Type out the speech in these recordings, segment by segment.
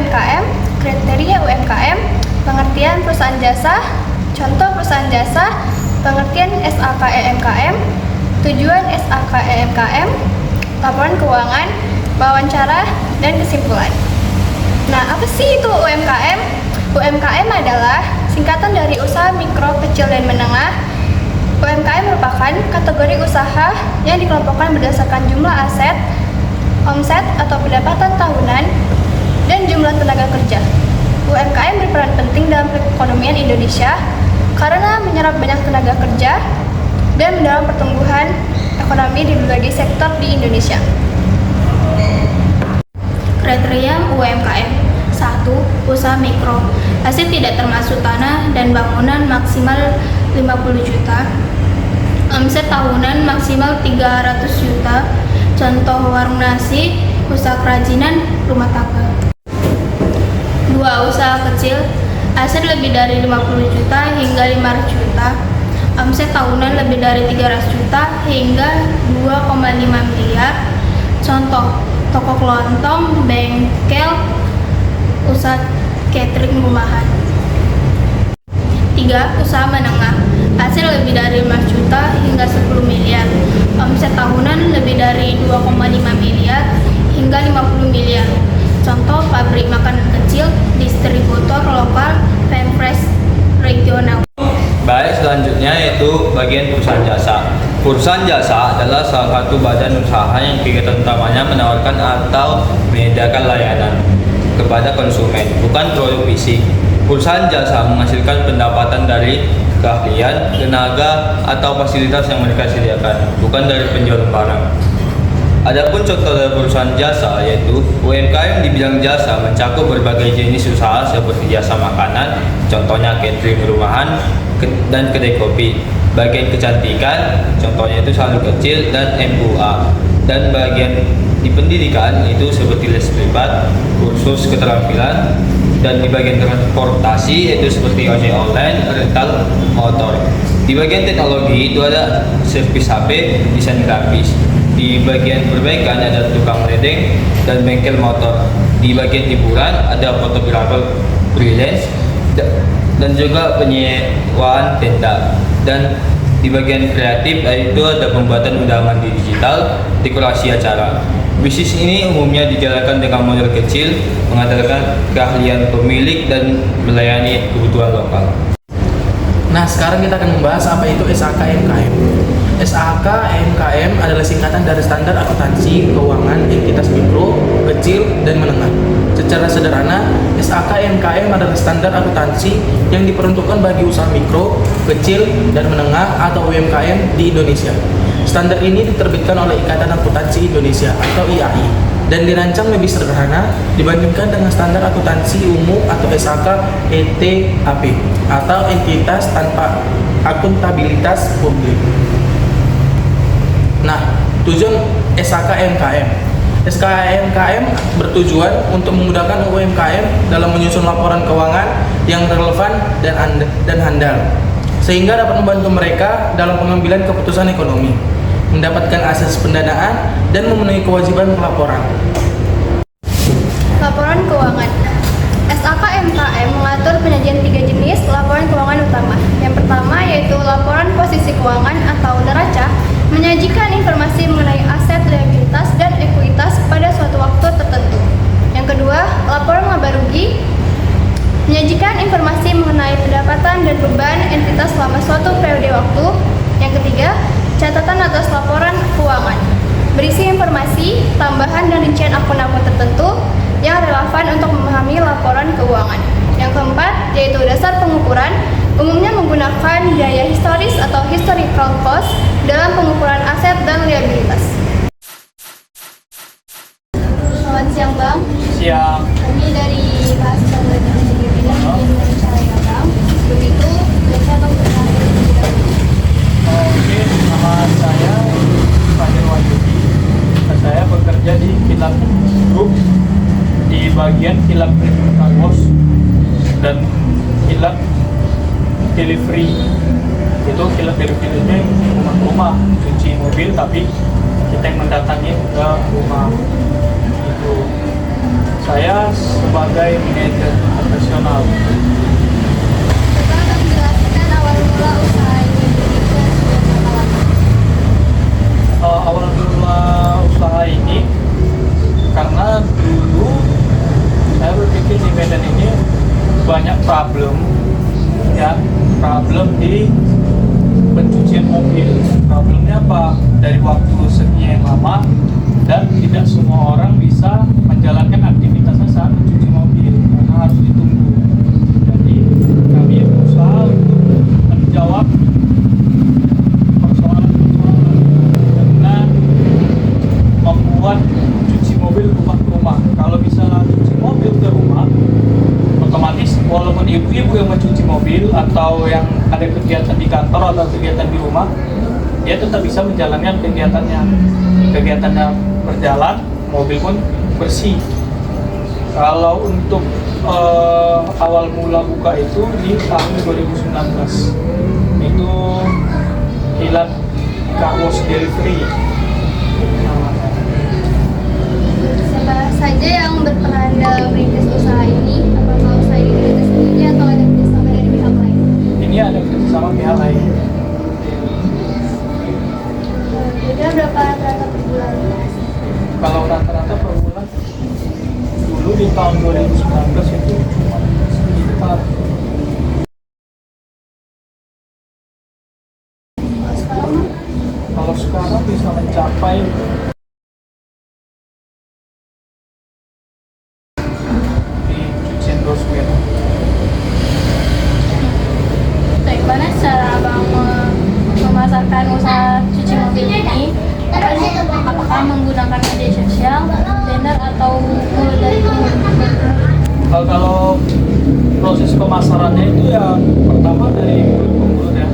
UMKM, kriteria UMKM, pengertian perusahaan jasa, contoh perusahaan jasa, pengertian SAKEMKM, tujuan SAKEMKM, laporan keuangan, wawancara, dan kesimpulan. Nah, apa sih itu UMKM? UMKM adalah singkatan dari usaha mikro, kecil, dan menengah. UMKM merupakan kategori usaha yang dikelompokkan berdasarkan jumlah aset, omset atau pendapatan tahunan, dan jumlah tenaga kerja. UMKM berperan penting dalam perekonomian Indonesia karena menyerap banyak tenaga kerja dan mendorong pertumbuhan ekonomi di berbagai sektor di Indonesia. Kriteria UMKM. 1. Usaha mikro. Aset tidak termasuk tanah dan bangunan maksimal 50 juta. Omset tahunan maksimal 300 juta. Contoh warung nasi, usaha kerajinan, rumah tangga. 2. Usaha kecil. Aset lebih dari 50 juta hingga 500 juta. Omset tahunan lebih dari 300 juta hingga 2,5 miliar. Contoh, toko kelontong, bengkel, usaha catering rumahan. 3. Usaha menengah. Aset lebih dari 5 juta hingga 10 miliar. Omset tahunan lebih dari 2,5 miliar hingga 50 miliar. Contoh, pabrik makanan kecil, distributor lokal, pempres regional. Baik, selanjutnya yaitu bagian perusahaan jasa. Perusahaan jasa adalah salah satu badan usaha yang kegiatan utamanya menawarkan atau menyediakan layanan kepada konsumen, bukan produk fisik. Perusahaan jasa menghasilkan pendapatan dari keahlian, tenaga, atau fasilitas yang mereka sediakan, bukan dari penjualan barang. Adapun contoh dari perusahaan jasa yaitu UMKM di bidang jasa mencakup berbagai jenis usaha seperti jasa makanan, contohnya catering rumahan dan kedai kopi. Bagian kecantikan, contohnya itu salon kecil dan MUA. Dan bagian di pendidikan itu seperti les privat, kursus keterampilan, dan di bagian transportasi itu seperti ojek online, rental motor. Di bagian teknologi itu ada servis HP, desain grafis. Di bagian perbaikan ada tukang ledeng dan bengkel motor. Di bagian hiburan ada fotografer freelance dan juga penyewaan tenda. Dan di bagian kreatif itu ada pembuatan undangan di digital, dekorasi acara. Bisnis ini umumnya dijalankan dengan model kecil, mengandalkan keahlian pemilik dan melayani kebutuhan lokal. Nah, sekarang kita akan membahas apa itu SAKEMKM. SAKEMKM adalah singkatan dari Standar Akuntansi Keuangan Entitas Mikro, Kecil, dan Menengah. Secara sederhana, SAKEMKM adalah standar akuntansi yang diperuntukkan bagi usaha mikro, kecil, dan menengah atau UMKM di Indonesia. Standar ini diterbitkan oleh Ikatan Akuntansi Indonesia atau IAI dan dirancang lebih sederhana dibandingkan dengan standar akuntansi umum atau SAK-ETAP atau entitas tanpa akuntabilitas publik. Nah, tujuan SAKEMKM. SAKEMKM bertujuan untuk memudahkan UMKM dalam menyusun laporan keuangan yang relevan dan handal, sehingga dapat membantu mereka dalam pengambilan keputusan ekonomi, mendapatkan akses pendanaan, dan memenuhi kewajiban pelaporan. Laporan keuangan. SAKEMKM mengatur penyajian 3 jenis laporan keuangan utama. Yang pertama yaitu laporan posisi keuangan atau neraca, menyajikan informasi mengenai aset, liabilitas, dan ekuitas pada suatu waktu tertentu. Yang kedua, laporan laba rugi, menyajikan informasi mengenai pendapatan dan beban entitas selama suatu periode waktu. Yang ketiga, catatan atas laporan keuangan, berisi informasi, tambahan, dan rincian akun-akun tertentu yang relevan untuk memahami laporan keuangan. Yang keempat, yaitu dasar pengukuran, umumnya menggunakan biaya historis atau historical cost dalam pengukuran aset dan liabilitas. Selamat siang, Bang. Siang. Kami dari Mahasiswa Belajar Bidang Indonesia ya, Bang. Begitu, biasa Bang bertanya. Oke, nama saya Fahir Wahyudi. Saya bekerja di Kilat Group di bagian kilat Kagos dan kilat delivery. Itu kilat delivery ini rumah-rumah cuci mobil, tapi kita yang mendatangi ke rumah itu. saya sebagai manajer profesional. Bapak akan menjelaskan awal mula usaha ini dan berapa lama? Awal mula usaha ini karena dulu saya berpikir di Medan ini banyak problem di pencucian mobil. Problemnya apa? Dari waktu sekian lama dan tidak semua orang bisa menjalankan aktivitasnya saat mencuci mobil karena harus ditunggu. Jadi kami berusaha untuk menjawab persoalan-persoalan dengan membuat cuci mobil rumah ke rumah. Kalau bisa cuci mobil ke rumah, otomatis walaupun ibu-ibu yang mencuci mobil atau yang ada kegiatan di kantor atau kegiatan di rumah, dia tetap bisa menjalankan kegiatannya berjalan, mobil pun bersih. Kalau untuk awal mula buka itu di tahun 2019 itu Kilat Car Wash Delivery. Siapa saja yang berperan dalam merintis usaha ini? Apakah usaha ini merintis sendiri atau ada kerjasama dari pihak lain? Ini ada kerjasama pihak lain. Kira berapa rata-rata per bulan? Kalau rata-rata per bulan dulu di tahun 2019 itu cuma sekitar, kalau sekarang bisa mencapai di cucian dosmen. Bagaimana cara abang memasarkan usaha cuci mobil ini? Apakah menggunakan media sosial, banner, atau mulut dari pengunjung? Kalau proses pemasarannya itu ya pertama dari mulut ya,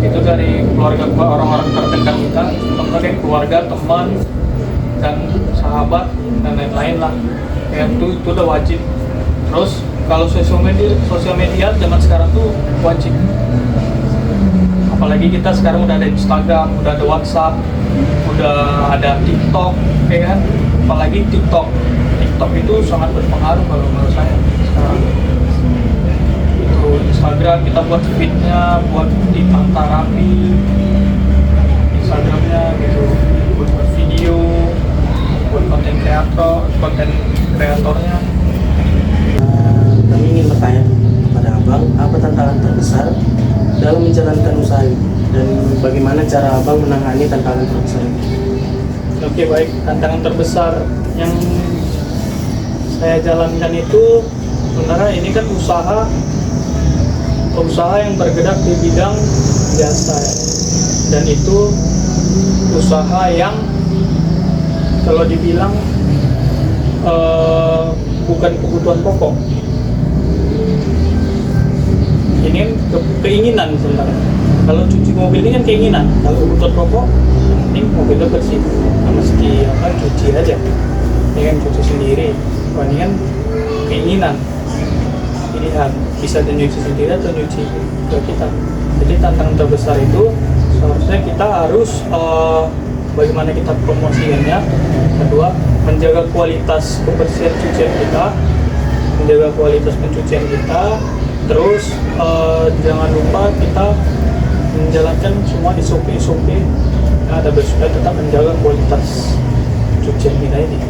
itu dari keluarga, orang-orang terdekat kita, contohnya keluarga, teman, dan sahabat dan lain-lain lah. Ya, itu udah wajib. Terus kalau sosial media zaman sekarang tuh wajib. Apalagi kita sekarang udah ada Instagram, udah ada WhatsApp, udah ada TikTok, ya kan? Apalagi TikTok itu sangat berpengaruh kalau menurut saya sekarang. Itu Instagram kita buat feednya, buat ditata rapi Instagramnya gitu, buat video, buat konten kreatornya. Kami ingin bertanya kepada abang, apa tantangan terbesar dalam menjalankan usaha ini dan bagaimana cara abang menangani tantangan terbesar ini? Oke, baik. Tantangan terbesar yang saya jalankan itu sebenarnya ini kan usaha yang bergerak di bidang jasa ya. Dan itu usaha yang kalau dibilang bukan kebutuhan pokok. Ini kan keinginan sebenarnya. Kalau cuci mobil ini kan keinginan. Kalau kebutuhan pokok, yang penting mobilnya bersih. Nggak mesti cuci aja. Ini kan cuci sendiri. Wah, ini kan keinginan. Pilihan bisa nyuci sendiri atau nyuci ke kita. Jadi tantangan terbesar itu seharusnya kita harus bagaimana kita promosikannya. Kedua, menjaga kualitas kebersihan cucian kita, menjaga kualitas pencucian kita. Terus jangan lupa kita menjalankan semua SOP yang ada supaya tetap menjaga kualitas cucian kita ini.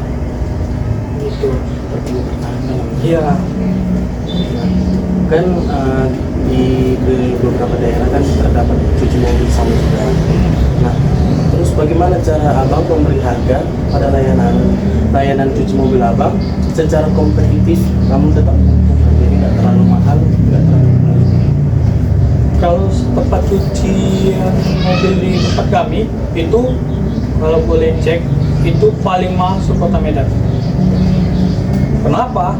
Gitu. Iya. Kan di beberapa daerah kan terdapat cuci mobil sama juga. Nah, terus bagaimana cara abang memberi harga pada layanan cuci mobil abang secara kompetitif namun tetap menguntungkan, jadi nggak terlalu mahal, nggak terlalu murah. Kalau tempat cucian mobil di tempat kami itu kalau boleh cek itu paling mahal se-Kota Medan. Kenapa?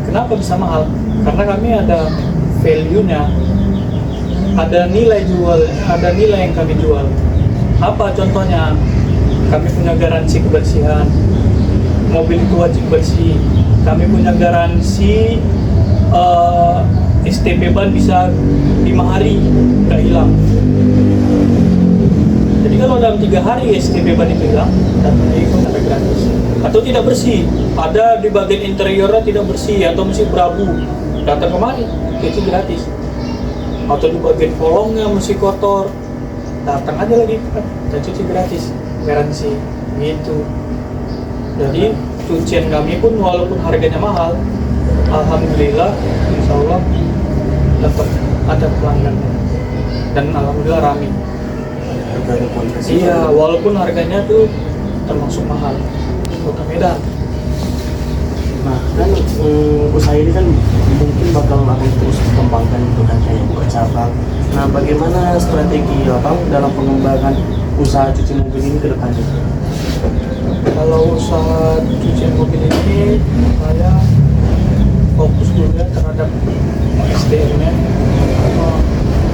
Kenapa bisa mahal? Karena kami ada value-nya, ada nilai jual, ada nilai yang kami jual. Apa contohnya? Kami punya garansi kebersihan, mobil itu wajib bersih. Kami punya garansi STP ban bisa 5 hari nggak hilang. Jadi kalau dalam 3 hari STP ban itu hilang, dan itu ada gratis. atau tidak bersih, ada di bagian interiornya tidak bersih atau masih berabu, datang kemari cuci gratis. Atau di bagian kolongnya masih kotor, datang aja lagi kita cuci gratis, garansi gitu. Jadi cucian kami pun walaupun harganya mahal, alhamdulillah insya Allah dapat ada pelanggannya dan alhamdulillah ramai. Harga kualitas. Iya, walaupun harganya tuh termasuk mahal Kota Medan. Nah kan usaha ini kan mungkin bakal akan terus dikembangkan gitu kan, kayak buka cabang. Nah bagaimana strategi abang dalam pengembangan usaha cuci mobil ini ke depannya? Kalau usaha cucian mobil ini saya fokus dulu ya terhadap SDM-nya,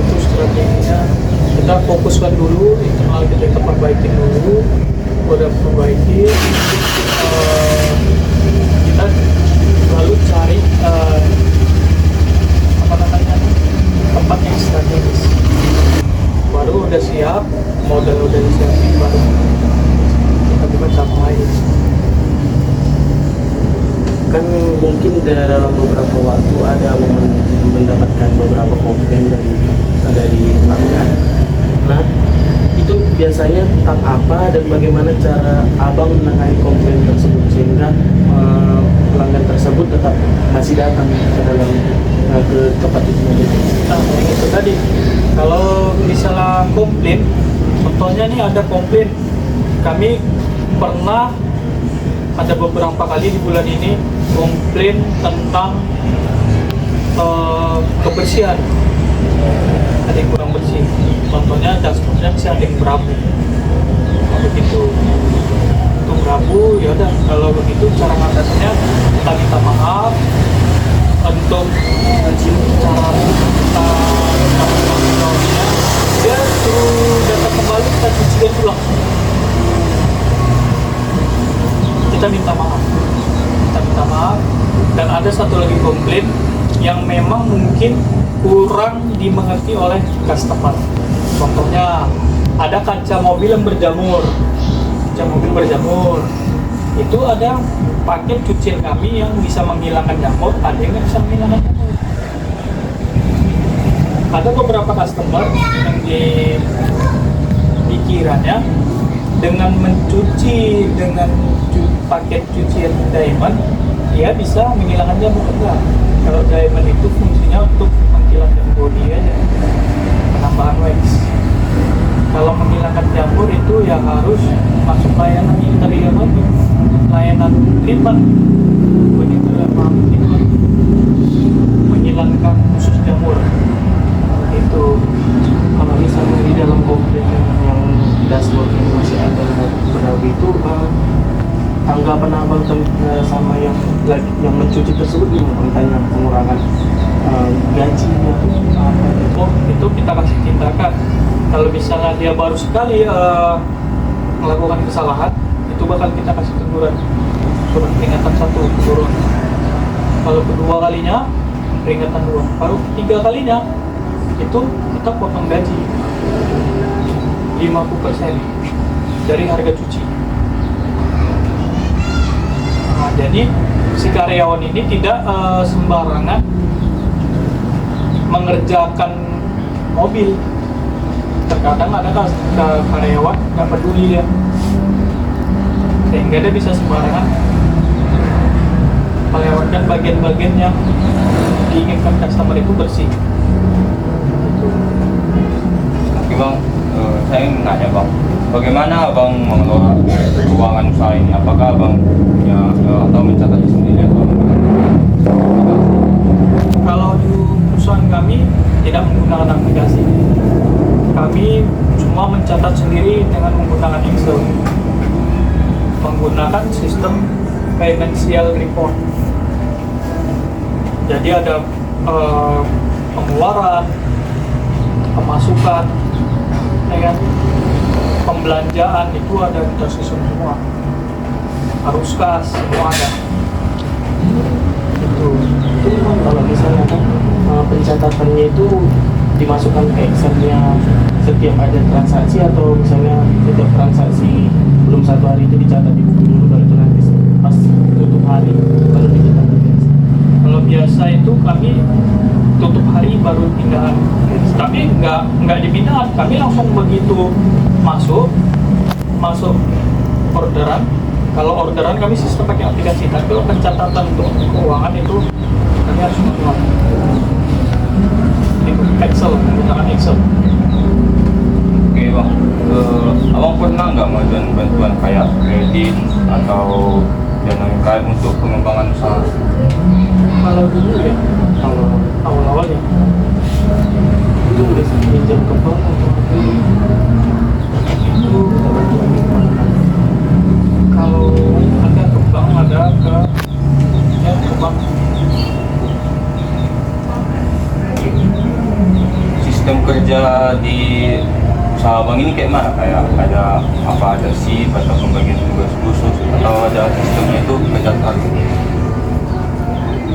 itu strateginya kita fokuskan dulu, internal kita perbaikin dulu, udah perbaiki, kita lalu cari tempat yang strategis, baru udah siap, modal udah siap, baru kita buka cabang lain. Kan mungkin dalam beberapa waktu ada mendapatkan beberapa komplain dari pelanggan. Nah itu biasanya tentang apa dan bagaimana cara abang menangani komplain tersebut sehingga pelanggan tersebut tetap masih datang ke dalam ke tempat itu? Nah, yang itu tadi, kalau misalnya komplain, contohnya nih ada komplain, kami pernah ada beberapa kali di bulan ini komplain tentang kebersihan, ada yang kurang bersih, contohnya dashboardnya bisa ada yang berabu, begitu itu berabu, ya udah kalau begitu cara mengatasinya kita minta maaf. Untuk cara kita mengontrolnya, dia suruh datang kembali, kita cucikan ulang, kita minta maaf, dan ada satu lagi komplain yang memang mungkin kurang dimengerti oleh customer. Contohnya ada kaca mobil yang berjamur, itu ada paket cucian kami yang bisa menghilangkan jamur, ada yang nggak bisa menghilangkan jamur. Ada beberapa customer yang pikirannya dengan mencuci dengan paket cucian diamond, dia bisa menghilangkan jamur. Enggak. Kalau diamond itu fungsinya untuk menghilangkan bodi aja, penambahan wax. Kalau menghilangkan jamur itu ya harus masuk layanan interior lagi, layanan treatment, begitu treatment menghilangkan khusus jamur itu. Kalau misalnya di dalam komplain yang dashboard ini masih ada berabu itu, tanggapan abang sama yang mencuci tersebut gimana? Misalnya pengurangan gajinya atau apa gitu? Oh, itu kita kasih tindakan. Kalau misalnya dia baru sekali melakukan kesalahan, itu bakal kita kasih teguran, surat peringatan 1 turun. Kalau kedua kalinya peringatan 2, baru ketiga kalinya itu kita potong gaji 50% dari harga cuci. Nah, jadi si karyawan ini tidak sembarangan mengerjakan mobil. Terkadang ada karyawan nggak peduli dia, sehingga dia bisa sembarangan melewatkan bagian-bagian yang diinginkan customer itu bersih. Tapi bang, saya ingin nanya bang, bagaimana abang mengelola keuangan usaha ini? Apakah abang punya atau mencatatnya sendiri atau Kalau di perusahaan kami tidak menggunakan aplikasi, kami semua mencatat sendiri dengan menggunakan Excel, menggunakan sistem financial report. Jadi ada pengeluaran, pemasukan, ya kan? Pembelanjaan itu ada kita susun semua, arus kas semua ada. Itu memang kalau misalnya kan pencatatannya itu dimasukkan ke Excel-nya setiap ada transaksi, atau misalnya setiap transaksi belum 1 hari itu dicatat di buku dulu baru itu nanti pas tutup hari kalau di kita biasa. Kalau biasa itu kami tutup hari baru pindahan, tapi nggak dipindahan, kami langsung begitu masuk orderan. Kalau orderan kami sistem pakai aplikasi, tapi kalau pencatatan untuk keuangan itu kami harus manual. Itu Excel, menggunakan Excel. Oke bang, abang pernah nggak mengajukan bantuan kayak kredit atau dana UKM untuk pengembangan usaha? Kalau dulu ya, kalau awal-awal ya, itu udah pinjam ke bank atau itu kita bantuan di mana? Kalau ada ke bank, ada ke bank. Sistem kerja di usaha bang ini kayak mana? Kayak ada shift atau pembagian tugas khusus atau ada sistemnya itu kerja target?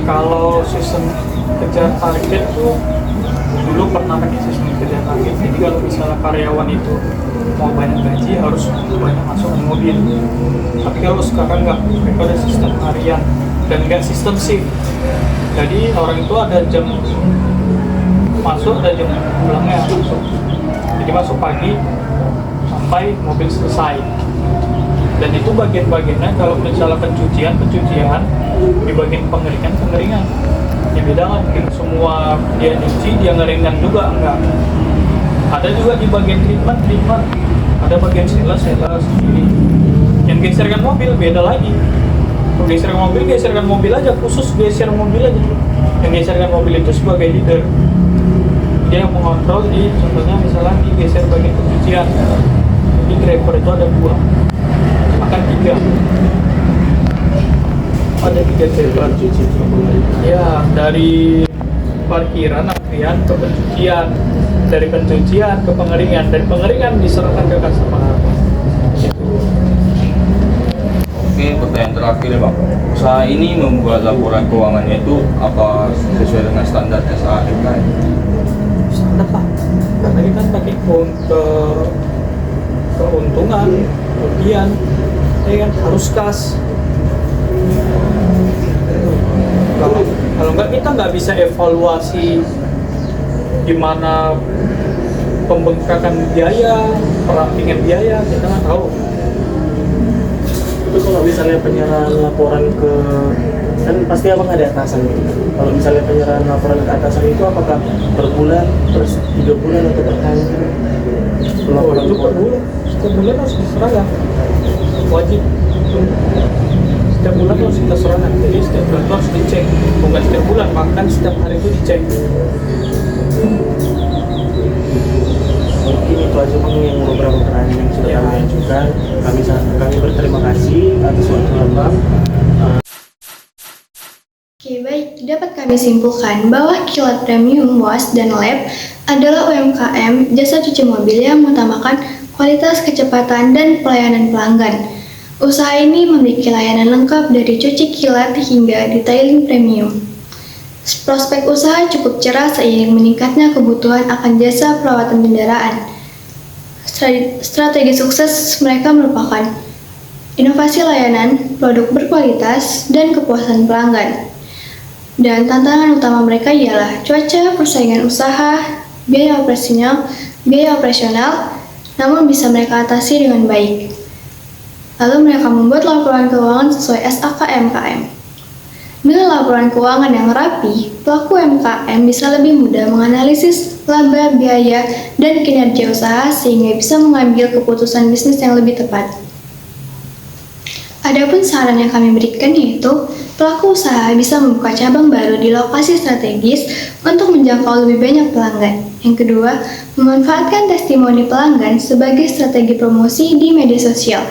Kalau sistem kejar target tuh dulu pernah pakai sistem kejar target. Jadi kalau misalnya karyawan itu mau banyak gaji harus banyak masukin mobil. Tapi kalau sekarang nggak, mereka ada sistem harian dan nggak sistem shift. Jadi orang itu ada jam masuk, ada jam pulangnya. Jadi masuk pagi sampai mobil selesai. Dan itu bagian-bagiannya kalau misalnya pencucian di bagian pengeringan. Ya beda kan, mungkin semua dia nyuci, dia ngeringan juga, enggak. Ada juga di bagian treatment, ada bagian sales sendiri. Yang geserkan mobil beda lagi. Kalau geserkan mobil aja, khusus geser mobil aja. Yang geserkan mobil itu sebagai leader. Dia yang mengontrol di, contohnya misalnya digeser bagian pencucian. Jadi driver itu ada 2, bahkan 3. Ada 3 driver cuci. Ya, dari parkiran, antrian ke pencucian, dari pencucian ke pengeringan, dari pengeringan diserahkan ke customer. Oke, pertanyaan terakhir ya bang. Usaha ini membuat laporan keuangannya itu apa sesuai dengan standar SAKM? Standar pak, karena kita pakai keuntungan, kerugian, ya kan harus kas. Kalau nggak kita nggak bisa evaluasi gimana pembengkakan biaya, perampingan biaya, kita nggak tahu. Itu kalau misalnya penyerahan laporan ke, kan pasti abang ada atasan gitu. Kalau misalnya penyerahan laporan ke atasan itu apakah per bulan, per 3 bulan atau per tahun? Itu per bulan, setiap bulan harus diserahkan, wajib. Setiap bulan harus kita serahkan, jadi setiap bulan harus dicek. Bukan setiap bulan, bahkan setiap hari itu dicek. Mungkin itu aja bang yang beberapa pertanyaan yang sudah kami ajukan. Kami berterima kasih atas waktu abang. Oke, baik. Dapat kami simpulkan bahwa Kilat Premium Wash dan Lab adalah UMKM jasa cuci mobil yang mengutamakan kualitas, kecepatan, dan pelayanan pelanggan. Usaha ini memiliki layanan lengkap dari cuci kilat hingga detailing premium. Prospek usaha cukup cerah seiring meningkatnya kebutuhan akan jasa perawatan kendaraan. Strategi sukses mereka merupakan inovasi layanan, produk berkualitas, dan kepuasan pelanggan. Dan tantangan utama mereka ialah cuaca, persaingan usaha, biaya operasional, namun bisa mereka atasi dengan baik. Lalu mereka membuat laporan keuangan sesuai SAKMKM. Dengan laporan keuangan yang rapi, pelaku UMKM bisa lebih mudah menganalisis laba, biaya, dan kinerja usaha sehingga bisa mengambil keputusan bisnis yang lebih tepat. Adapun saran yang kami berikan yaitu, pelaku usaha bisa membuka cabang baru di lokasi strategis untuk menjangkau lebih banyak pelanggan. Yang kedua, memanfaatkan testimoni pelanggan sebagai strategi promosi di media sosial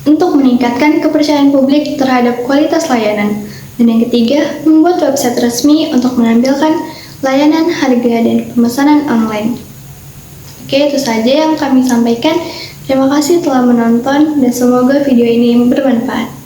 untuk meningkatkan kepercayaan publik terhadap kualitas layanan. Dan yang ketiga, membuat website resmi untuk menampilkan layanan, harga, dan pemesanan online. Oke, itu saja yang kami sampaikan. Terima kasih telah menonton dan semoga video ini bermanfaat.